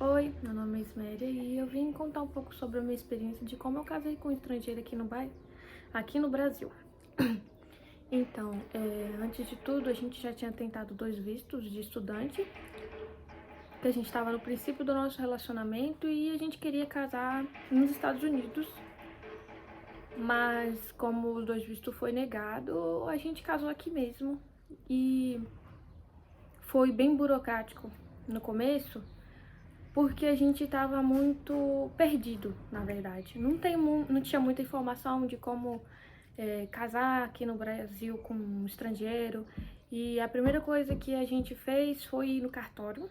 Oi, meu nome é Isméria e eu vim contar um pouco sobre a minha experiência de como eu casei com um estrangeiro aqui no Brasil. Então, antes de tudo, a gente já tinha tentado 2 vistos de estudante, que a gente estava no princípio do nosso relacionamento e a gente queria casar nos Estados Unidos, mas como os 2 vistos foi negado, a gente casou aqui mesmo e foi bem burocrático no começo, porque a gente tava muito perdido, na verdade. Não tinha muita informação de como casar aqui no Brasil com um estrangeiro. E a primeira coisa que a gente fez foi ir no cartório.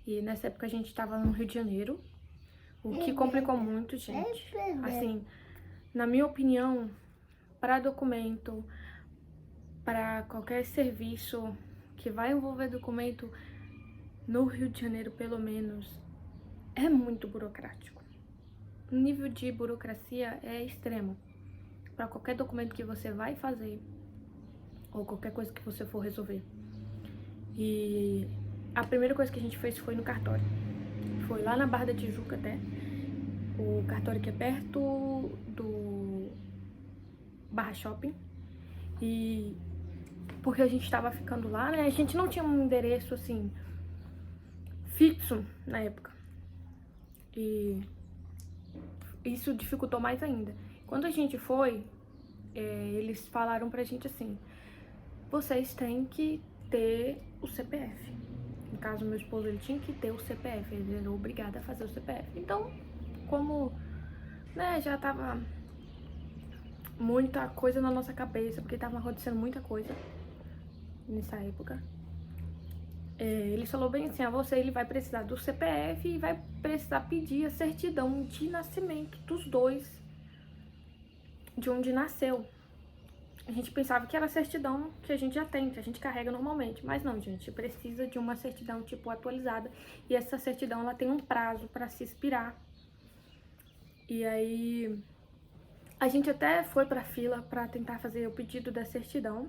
E nessa época a gente tava no Rio de Janeiro, o que complicou muito, gente. Assim, na minha opinião, para documento, para qualquer serviço que vai envolver documento no Rio de Janeiro, pelo menos, é muito burocrático. O nível de burocracia é extremo. Para qualquer documento que você vai fazer, ou qualquer coisa que você for resolver. E a primeira coisa que a gente fez foi no cartório. Foi lá na Barra da Tijuca até. O cartório que é perto do Barra Shopping. E porque a gente tava ficando lá, né? A gente não tinha um endereço assim fixo na época. E isso dificultou mais ainda. Quando a gente foi, eles falaram pra gente assim: vocês têm que ter o CPF. No caso, meu esposo, ele tinha que ter o CPF, ele era obrigado a fazer o CPF. Então, como, né, já tava muita coisa na nossa cabeça, porque tava acontecendo muita coisa nessa época. Ele falou bem assim, ele vai precisar do CPF e vai precisar pedir a certidão de nascimento dos dois, de onde nasceu. A gente pensava que era a certidão que a gente já tem, que a gente carrega normalmente, mas não, gente, precisa de uma certidão tipo atualizada, e essa certidão ela tem um prazo para se expirar. E aí a gente até foi pra fila para tentar fazer o pedido da certidão.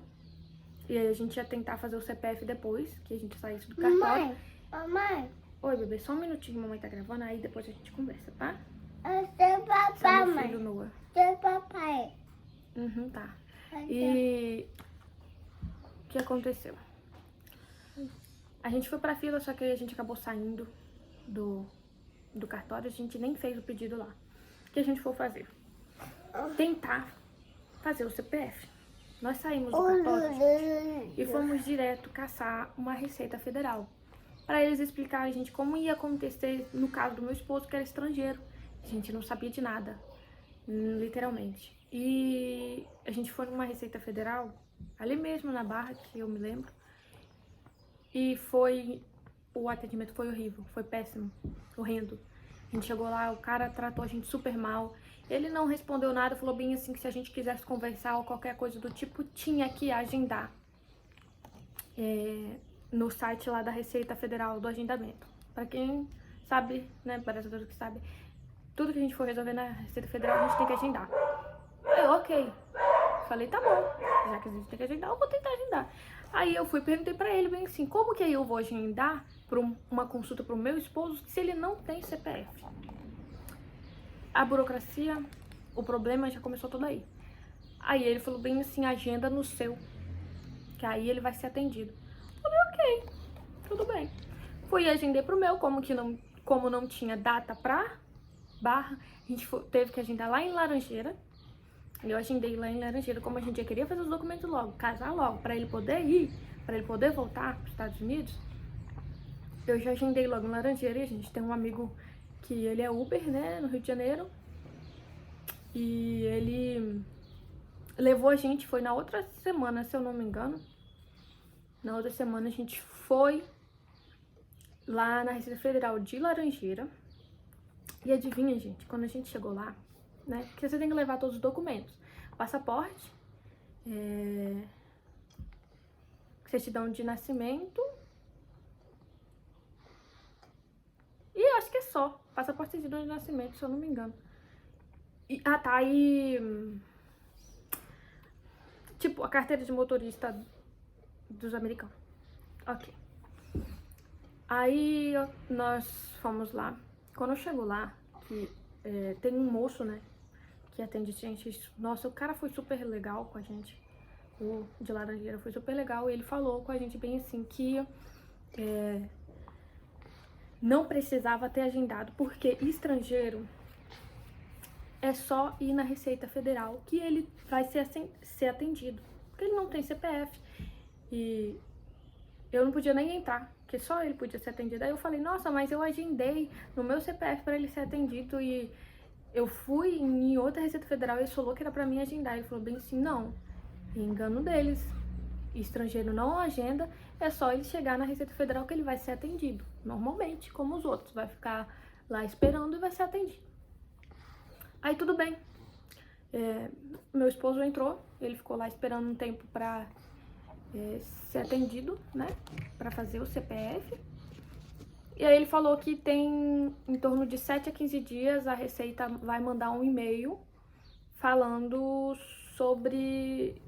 E aí a gente ia tentar fazer o CPF depois que a gente saísse do cartório. Mamãe. Oi, bebê, só um minutinho, mamãe tá gravando, aí depois a gente conversa, tá? Eu sou papai, Meu filho mãe. Noah. Sou papai. Tá. E o que aconteceu? A gente foi pra fila, só que a gente acabou saindo do cartório, a gente nem fez o pedido lá. O que a gente foi fazer? Tentar fazer o CPF. Nós saímos do cartório e fomos direto caçar uma Receita Federal, para eles explicarem a gente como ia acontecer no caso do meu esposo, que era estrangeiro. A gente não sabia de nada, literalmente. E a gente foi numa Receita Federal, ali mesmo na Barra, que eu me lembro, e o atendimento foi horrível, foi péssimo, horrendo. A gente chegou lá, o cara tratou a gente super mal. Ele não respondeu nada, falou bem assim que se a gente quisesse conversar ou qualquer coisa do tipo, tinha que agendar no site lá da Receita Federal do agendamento. Pra quem sabe, né, brasileiro que sabe, tudo que a gente for resolver na Receita Federal, a gente tem que agendar. Aí, ok. Falei, tá bom, já que a gente tem que agendar, eu vou tentar agendar. Aí eu fui e perguntei pra ele bem assim, como que aí eu vou agendar uma consulta pro meu esposo se ele não tem CPF? A burocracia, o problema já começou todo aí. Aí ele falou bem assim, agenda no seu, que aí ele vai ser atendido. Falei, ok, tudo bem. Fui e agendei pro meu, como não tinha data pra Barra, a gente teve que agendar lá em Laranjeira. Eu agendei lá em Laranjeira, como a gente já queria fazer os documentos logo, casar logo, pra ele poder ir, pra ele poder voltar pros Estados Unidos. Eu já agendei logo em Laranjeira e a gente tem um amigo que ele é Uber, né, no Rio de Janeiro. E ele levou a gente, foi na outra semana, se eu não me engano. Na outra semana a gente foi lá na Receita Federal de Laranjeira. E adivinha, gente, quando a gente chegou lá, né, porque você tem que levar todos os documentos. Passaporte, certidão de nascimento. E acho que é só. Passaporte e certidão de nascimento, se eu não me engano. Tipo, a carteira de motorista dos americanos. Ok. Aí nós fomos lá. Quando eu chego lá, que tem um moço, né, que atende gente. Nossa, o cara foi super legal com a gente. O de Laranjeira foi super legal. E ele falou com a gente bem assim que não precisava ter agendado, porque estrangeiro é só ir na Receita Federal que ele vai ser atendido. Porque ele não tem CPF. E eu não podia nem entrar, porque só ele podia ser atendido. Aí eu falei, nossa, mas eu agendei no meu CPF para ele ser atendido e eu fui em outra Receita Federal e ele falou que era para mim agendar. Ele falou bem assim, não, engano deles. Estrangeiro não agenda, é só ele chegar na Receita Federal que ele vai ser atendido. Normalmente, como os outros, vai ficar lá esperando e vai ser atendido. Aí tudo bem. Meu esposo entrou, ele ficou lá esperando um tempo pra ser atendido, né? Pra fazer o CPF. E aí ele falou que tem em torno de 7 a 15 dias a Receita vai mandar um e-mail falando sobre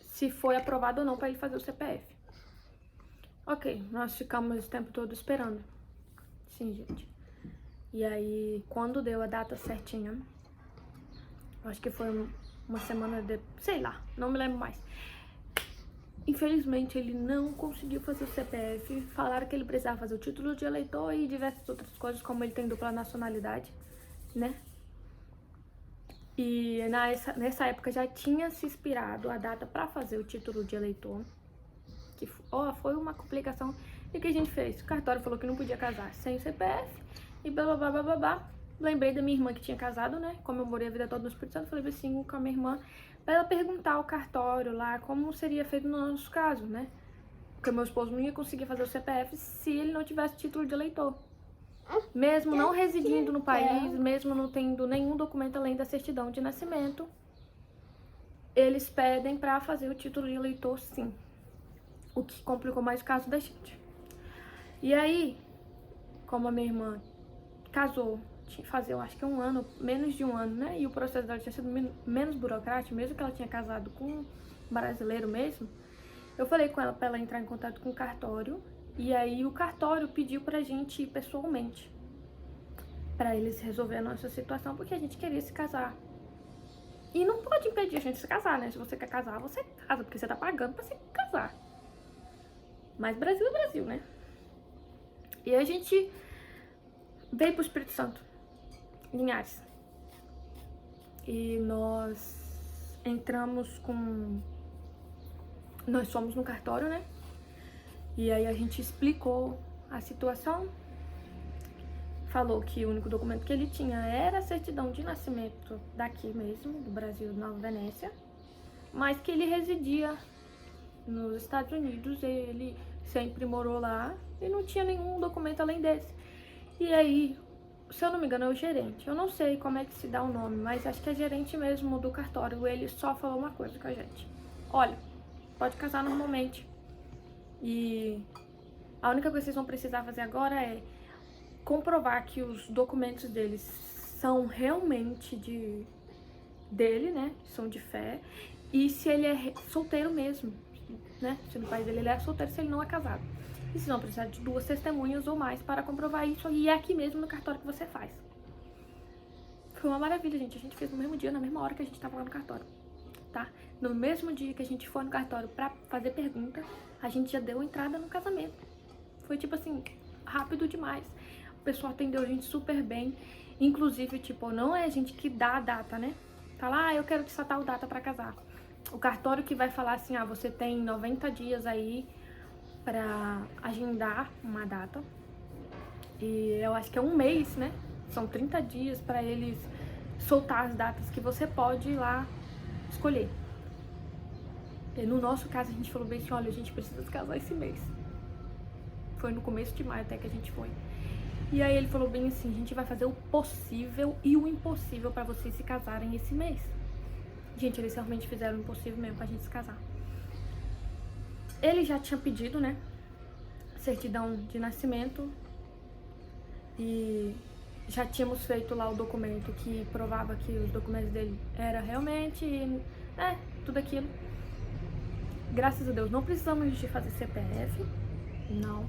se foi aprovado ou não pra ele fazer o CPF. Ok, nós ficamos o tempo todo esperando. Sim, gente. E aí, quando deu a data certinha, acho que foi uma semana de... sei lá, não me lembro mais. Infelizmente, ele não conseguiu fazer o CPF. Falaram que ele precisava fazer o título de eleitor e diversas outras coisas, como ele tem dupla nacionalidade, né? E nessa época já tinha se expirado a data para fazer o título de eleitor. Que foi uma complicação. E o que a gente fez? O cartório falou que não podia casar sem o CPF. E blá blá blá blá blá. Lembrei da minha irmã que tinha casado, né? Como eu morei a vida toda no Espírito Santo, falei assim com a minha irmã pra ela perguntar ao cartório lá como seria feito no nosso caso, né? Porque meu esposo não ia conseguir fazer o CPF se ele não tivesse título de eleitor. Mesmo não residindo no país, mesmo não tendo nenhum documento além da certidão de nascimento, eles pedem pra fazer o título de eleitor, sim. O que complicou mais o caso da gente. E aí, como a minha irmã casou, tinha que fazer, eu acho que menos de um ano, né? E o processo dela tinha sido menos burocrático, mesmo que ela tinha casado com um brasileiro mesmo. Eu falei com ela pra ela entrar em contato com o cartório. E aí o cartório pediu pra gente ir pessoalmente, pra eles resolverem a nossa situação, porque a gente queria se casar. E não pode impedir a gente de se casar, né? Se você quer casar, você casa, porque você tá pagando pra se casar. Mas Brasil é Brasil, né? E a gente veio pro Espírito Santo, Linhares. E nós entramos com... Nós fomos no cartório, né? E aí a gente explicou a situação. Falou que o único documento que ele tinha era a certidão de nascimento daqui mesmo, do Brasil, de Nova Venécia. Mas que ele residia nos Estados Unidos, ele sempre morou lá e não tinha nenhum documento além desse. E aí, se eu não me engano, é o gerente. Eu não sei como é que se dá o nome, mas acho que é gerente mesmo do cartório. Ele só falou uma coisa com a gente. Olha, pode casar normalmente. E a única coisa que vocês vão precisar fazer agora é comprovar que os documentos deles são realmente dele, né? São de fé. E se ele é solteiro mesmo, né? Se no país dele ele é solteiro, se ele não é casado. E vocês vão precisar de 2 testemunhas ou mais para comprovar isso. E é aqui mesmo no cartório que você faz. Foi uma maravilha, gente. A gente fez no mesmo dia, na mesma hora que a gente tava lá no cartório, tá? No mesmo dia que a gente foi no cartório pra fazer pergunta, a gente já deu entrada no casamento. Foi tipo assim, rápido demais. O pessoal atendeu a gente super bem. Inclusive, tipo, não é a gente que dá a data, né? Fala, eu quero te tal data pra casar. O cartório que vai falar assim, você tem 90 dias aí pra agendar uma data. E eu acho que é um mês, né? São 30 dias pra eles soltar as datas que você pode ir lá escolher. E no nosso caso, a gente falou bem assim, olha, a gente precisa se casar esse mês. Foi no começo de maio até que a gente foi. E aí ele falou bem assim, a gente vai fazer o possível e o impossível pra vocês se casarem esse mês. Gente, eles realmente fizeram o impossível mesmo pra gente se casar. Ele já tinha pedido, né, certidão de nascimento. E já tínhamos feito lá o documento que provava que os documentos dele era realmente, tudo aquilo. Graças a Deus, não precisamos de fazer CPF, não.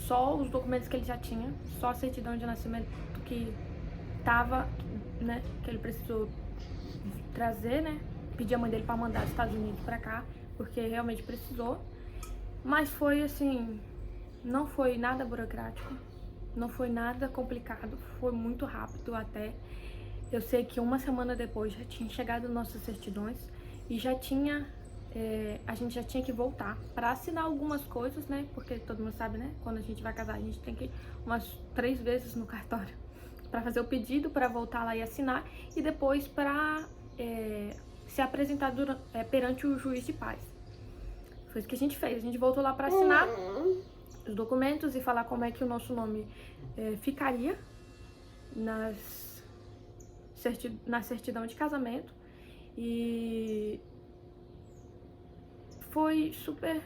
só os documentos que ele já tinha, só a certidão de nascimento que tava, né, que ele precisou trazer, né, pedir a mãe dele pra mandar dos Estados Unidos pra cá, porque realmente precisou. Mas foi assim, não foi nada burocrático, não foi nada complicado, foi muito rápido até. Eu sei que uma semana depois já tinha chegado nossas certidões e já tinha, a gente já tinha que voltar para assinar algumas coisas, né? Porque todo mundo sabe, né? Quando a gente vai casar, a gente tem que ir umas 3 vezes no cartório para fazer o pedido, para voltar lá e assinar, e depois para se apresentar perante o juiz de paz. Foi isso que a gente fez. A gente voltou lá para assinar os documentos e falar como é que o nosso nome ficaria na certidão de casamento. E foi super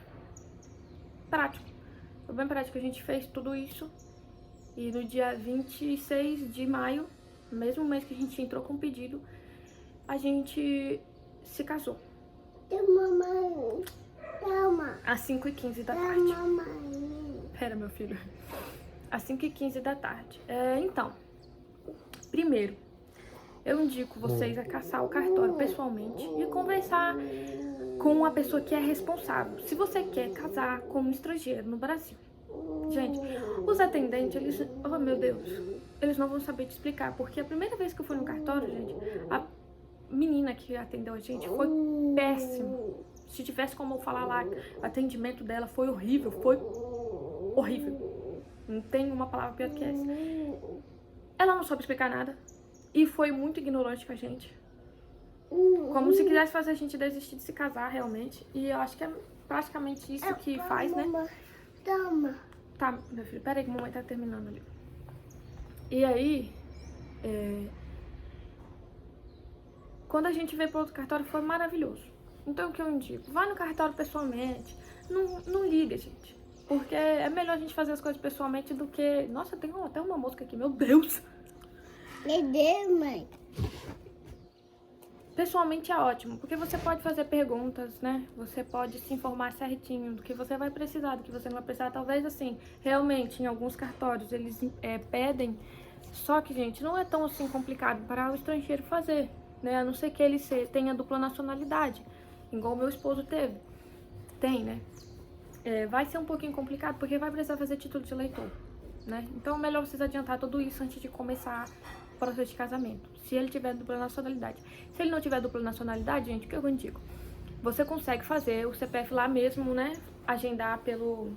prático. Foi bem prático. A gente fez tudo isso. E no dia 26 de maio, mesmo mês que a gente entrou com o pedido, a gente se casou. Mamãe. Calma. Às 5h15 da tarde. Mamãe. Pera, meu filho. Às 5h15 da tarde. Então, primeiro, eu indico vocês a caçar o cartório pessoalmente e conversar com a pessoa que é responsável. Se você quer casar com um estrangeiro no Brasil. Gente, os atendentes, eles... Oh, meu Deus. Eles não vão saber te explicar. Porque a primeira vez que eu fui no cartório, gente, a menina que atendeu a gente foi péssimo. Se tivesse como eu falar lá, o atendimento dela foi horrível. Foi horrível. Não tem uma palavra pior que essa. Ela não soube explicar nada. E foi muito ignorante com a gente. Como se quisesse fazer a gente desistir de se casar, realmente. E eu acho que é praticamente isso que faz, né? Toma. Tá, meu filho, peraí que a mamãe tá terminando ali. E aí, quando a gente veio pro outro cartório, foi maravilhoso. Então, o que eu indico? Vai no cartório pessoalmente. Não liga, gente. Porque é melhor a gente fazer as coisas pessoalmente do que... Nossa, tem até uma mosca aqui, meu Deus! Meu Deus, mãe. Pessoalmente é ótimo, porque você pode fazer perguntas, né? Você pode se informar certinho do que você vai precisar, do que você não vai precisar. Talvez, assim, realmente, em alguns cartórios, eles pedem. Só que, gente, não é tão, assim, complicado para o estrangeiro fazer, né? A não ser que ele tenha dupla nacionalidade, igual o meu esposo teve. Tem, né? Vai ser um pouquinho complicado, porque vai precisar fazer título de eleitor, né? Então, é melhor vocês adiantar tudo isso antes de começar o processo de casamento. Se ele tiver dupla nacionalidade. Se ele não tiver dupla nacionalidade, gente, o que eu indico? Você consegue fazer o CPF lá mesmo, né? Agendar pelo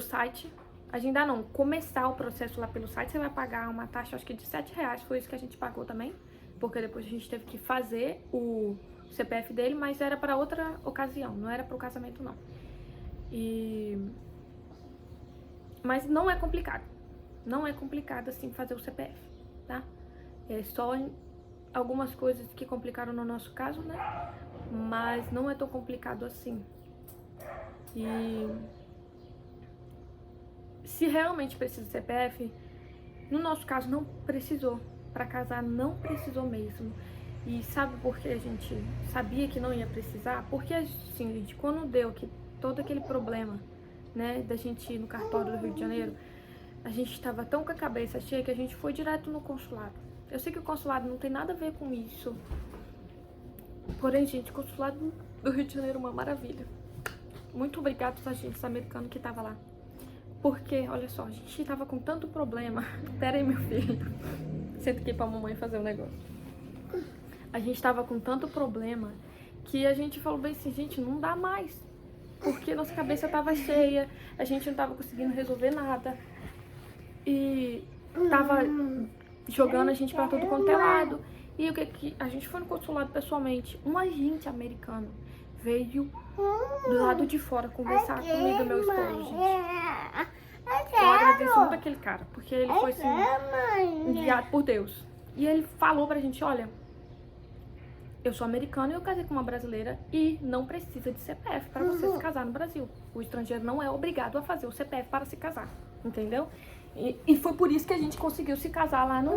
site. Agendar não, começar o processo lá pelo site. Você vai pagar uma taxa, acho que de R$7. Foi isso que a gente pagou também. Porque depois a gente teve que fazer o CPF dele, mas era para outra ocasião, não era para o casamento, não. Mas não é complicado. Não é complicado, assim, fazer o CPF, tá? É só algumas coisas que complicaram no nosso caso, né? Mas não é tão complicado assim. E se realmente precisa de CPF, no nosso caso não precisou. Pra casar não precisou mesmo. E sabe por que a gente sabia que não ia precisar? Porque, assim, gente, quando deu todo aquele problema, né, da gente ir no cartório do Rio de Janeiro, a gente estava tão com a cabeça cheia que a gente foi direto no consulado. Eu sei que o consulado não tem nada a ver com isso. Porém, gente, o consulado do Rio de Janeiro é uma maravilha. Muito obrigada aos agentes americanos que estavam lá. Porque, olha só, a gente tava com tanto problema. Pera aí, meu filho. Senta aqui pra mamãe fazer um negócio. A gente tava com tanto problema que a gente falou bem assim, gente, não dá mais. Porque nossa cabeça tava cheia, a gente não tava conseguindo resolver nada. E tava jogando a gente pra tudo quanto é lado. E o que a gente foi no consulado pessoalmente. Um agente americano veio do lado de fora conversar comigo e meu esposo, gente. Eu agradeço muito aquele cara, porque ele foi assim, enviado por Deus. E ele falou pra gente, olha, eu sou americano e eu casei com uma brasileira e não precisa de CPF para você se casar no Brasil. O estrangeiro não é obrigado a fazer o CPF para se casar, entendeu? E foi por isso que a gente conseguiu se casar lá no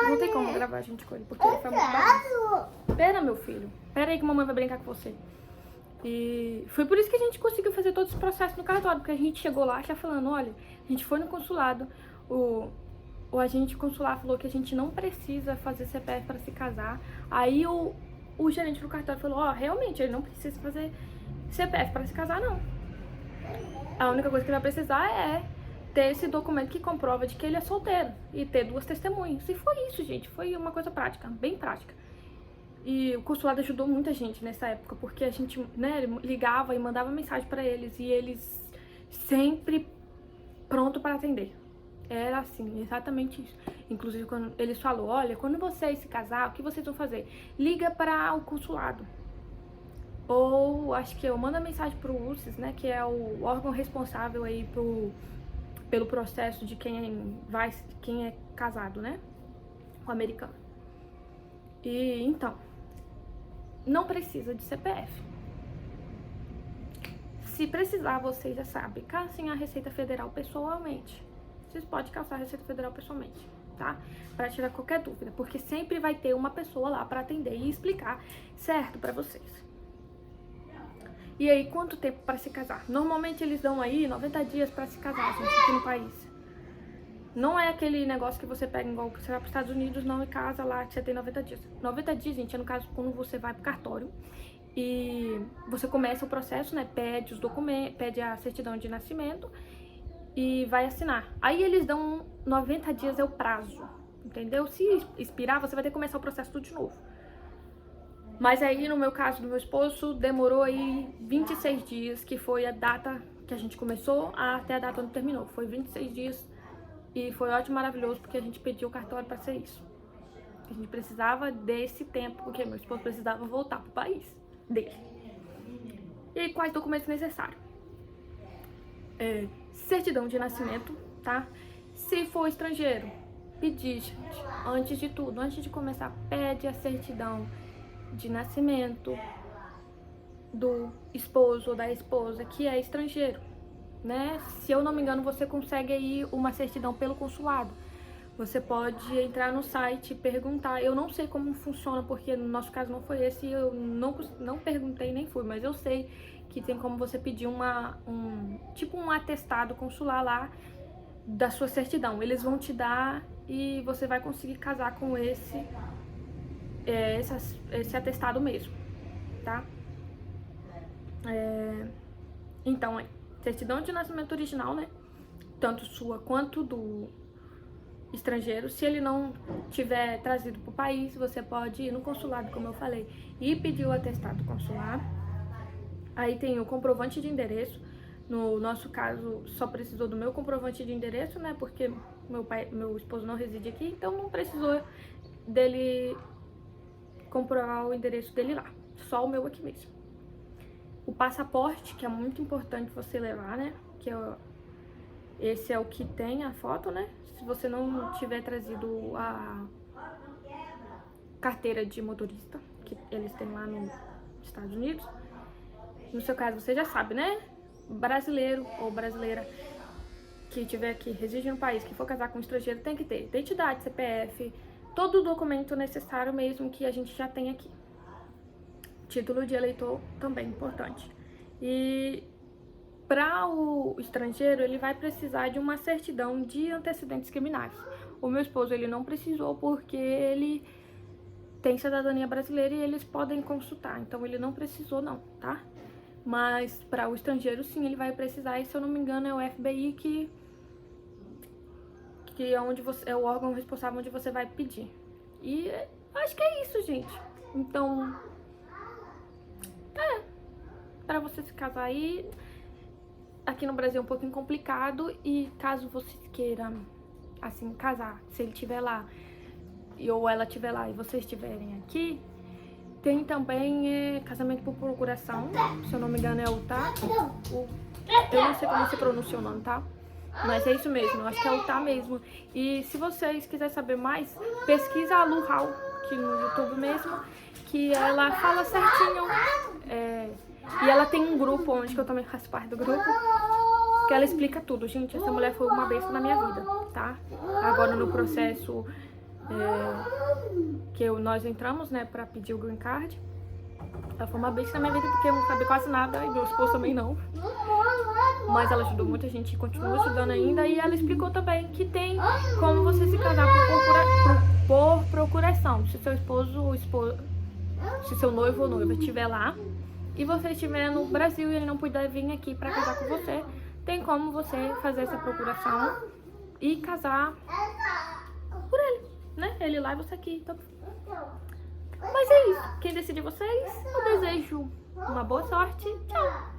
Não tem como gravar a gente com ele, porque ele foi muito bagunça. Pera, meu filho. Pera aí que a mamãe vai brincar com você. E foi por isso que a gente conseguiu fazer todo esse processo no cartório, porque a gente chegou lá já falando, olha, a gente foi no consulado, o agente consular falou que a gente não precisa fazer CPF para se casar. Aí o gerente do cartório falou, ó, realmente, ele não precisa fazer CPF para se casar, não. A única coisa que ele vai precisar é ter esse documento que comprova de que ele é solteiro e ter 2 testemunhas. E foi isso, gente, foi uma coisa prática, bem prática. E o consulado ajudou muita gente nessa época, porque a gente, né, ligava e mandava mensagem para eles, e eles sempre pronto para atender. Era assim, exatamente isso. Inclusive, quando eles falaram, olha, quando vocês se casar, o que vocês vão fazer? Liga para o consulado. Ou, acho que eu mando a mensagem pro UCES, né, que é o órgão responsável aí pelo processo de quem é casado, né, com o americano. E, então, não precisa de CPF. Se precisar, vocês já sabem, caçem a Receita Federal pessoalmente. Vocês podem caçar a Receita Federal pessoalmente, tá? Para tirar qualquer dúvida, porque sempre vai ter uma pessoa lá para atender e explicar certo para vocês. E aí, quanto tempo para se casar? Normalmente eles dão aí 90 dias para se casar, gente, aqui no país. Não é aquele negócio que você pega igual que você vai para os Estados Unidos, não, e casa lá que você tem 90 dias. 90 dias, gente, é no caso quando você vai pro cartório e você começa o processo, né? Pede os documentos, pede a certidão de nascimento e vai assinar. Aí eles dão 90 dias é o prazo, entendeu? Se expirar, você vai ter que começar o processo tudo de novo. Mas aí, no meu caso do meu esposo, demorou aí 26 dias, que foi a data que a gente começou até a data onde terminou. Foi 26 dias e foi ótimo, maravilhoso, porque a gente pediu o cartório para ser isso. A gente precisava desse tempo, porque meu esposo precisava voltar pro país dele. E aí, quais documentos necessários? Certidão de nascimento, tá? Se for estrangeiro, pedir, gente, antes de tudo, antes de começar, pede a certidão de nascimento do esposo ou da esposa que é estrangeiro, né? Se eu não me engano, você consegue aí uma certidão pelo consulado. Você pode entrar no site e perguntar. Eu não sei como funciona, porque no nosso caso não foi esse, eu não perguntei nem fui, mas eu sei que tem como você pedir tipo um atestado consular lá da sua certidão. Eles vão te dar e você vai conseguir casar com esse atestado mesmo, tá? Então, certidão de nascimento original, né? Tanto sua quanto do estrangeiro. Se ele não tiver trazido para o país, você pode ir no consulado, como eu falei, e pedir o atestado consular. Aí tem o comprovante de endereço. No nosso caso, só precisou do meu comprovante de endereço, né? Porque meu esposo não reside aqui, então não precisou dele comprovar o endereço dele lá. Só o meu aqui mesmo. O passaporte, que é muito importante você levar, né? Esse é o que tem a foto, né? Se você não tiver trazido a carteira de motorista, que eles têm lá nos Estados Unidos. No seu caso, você já sabe, né? Brasileiro ou brasileira que tiver aqui, reside no país, que for casar com um estrangeiro, tem que ter identidade, CPF, todo o documento necessário mesmo que a gente já tem aqui. Título de eleitor também importante. E para o estrangeiro, ele vai precisar de uma certidão de antecedentes criminais. O meu esposo, ele não precisou porque ele tem cidadania brasileira e eles podem consultar. Então, ele não precisou não, tá? Mas para o estrangeiro, sim, ele vai precisar. E, se eu não me engano, é o FBI que é onde é o órgão responsável onde você vai pedir. E acho que é isso, gente. Então, para você se casar aí, aqui no Brasil é um pouquinho complicado. E caso você queira, assim, casar, se ele estiver lá ou ela estiver lá e vocês estiverem aqui, tem também casamento por procuração. Se eu não me engano é o tá. Eu não sei como se pronuncia o nome, tá? Mas é isso mesmo, eu acho que é o tá mesmo. E se vocês quiserem saber mais, pesquisa a Lu Hall, aqui no YouTube mesmo, que ela fala certinho. E ela tem um grupo, onde que eu também faço parte do grupo, que ela explica tudo. Gente, essa mulher foi uma bênção na minha vida, tá? Agora no processo nós entramos, né, pra pedir o green card. Ela foi uma besta na minha vida porque eu não sabia quase nada e meu esposo também não. Mas ela ajudou muita gente e continua ajudando ainda. E ela explicou também que tem como você se casar por procuração. Se seu esposo ou se seu noivo ou noiva estiver lá e você estiver no Brasil e ele não puder vir aqui pra casar com você, tem como você fazer essa procuração e casar por ele, né? Ele lá e você aqui. Então... Mas é isso. Quem decide vocês, eu desejo uma boa sorte. Tchau!